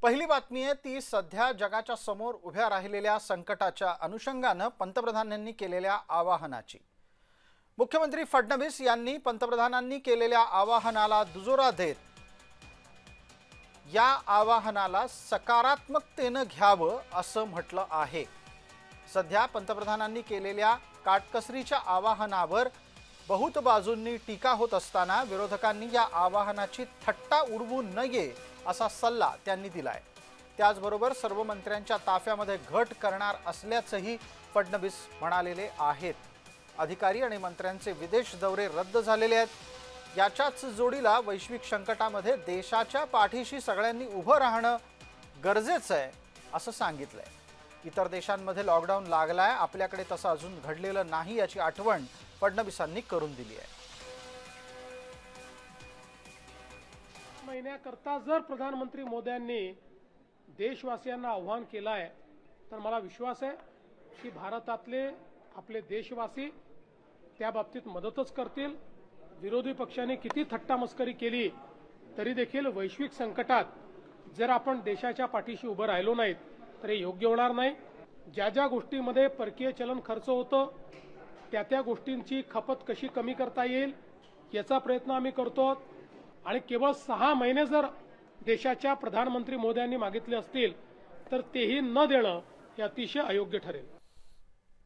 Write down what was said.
पहिली बातमी आहे ती सध्या जगाच्या समोर उभ्या राहिलेल्या संकटाच्या अनुषंगाने पंतप्रधानांनी केलेल्या आवाहनाची। मुख्यमंत्री फडणवीस यांनी पंतप्रधानांनी केलेल्या आवाहनाला दुजोरा देत या आवाहनाला सकारात्मकतेने घ्यावं असं म्हटलं आहे। सध्या पंतप्रधानांनी केलेल्या काटकसरीच्या आवाहनावर बहुत बाजूंनी टीका होत असताना विरोधकांनी या आवाहनाची थट्टा उडवू नये असा सल्ला त्यांनी दिलाय। त्याचबरोबर सर्व मंत्र्यांच्या ताफ्यामध्ये घट करणार असल्याचंही फडणवीस म्हणालेले आहेत। अधिकारी आणि मंत्र्यांचे विदेश दौरे रद्द झालेले आहेत। याच्याच जोडीला वैश्विक संकटामध्ये देशाच्या पाठीशी सगळ्यांनी उभं राहणं गरजेचं आहे असं सांगितलंय। इतर देशांमध्ये लॉकडाऊन लागलाय, आपल्याकडे तसं अजून घडलेलं नाही याची आठवण फडणवीसांनी करून दिली आहे। महिन्याकरता जर प्रधानमंत्री मोदयांनी देशवासियांना आव्हान केलं आहे तर मला विश्वास आहे की भारतातले आपले देशवासी त्या बाबतीत मदतच करतील। विरोधी पक्षांनी किती थट्टामस्करी केली तरी देखील वैश्विक संकटात जर आपण देशाच्या पाठीशी उभं राहिलो नाहीत तर हे योग्य होणार नाही। ज्या ज्या गोष्टींमध्ये परकीय चलन खर्च होतो त्या गोष्टींची खपत कशी कमी करता येईल याचा प्रयत्न आम्ही करतो आणि केवळ 6 महिने जर देशाच्या प्रधानमंत्री मोदयांनी मागितले असतील तर तेही न देणं हे अतिशय अयोग्य ठरेल।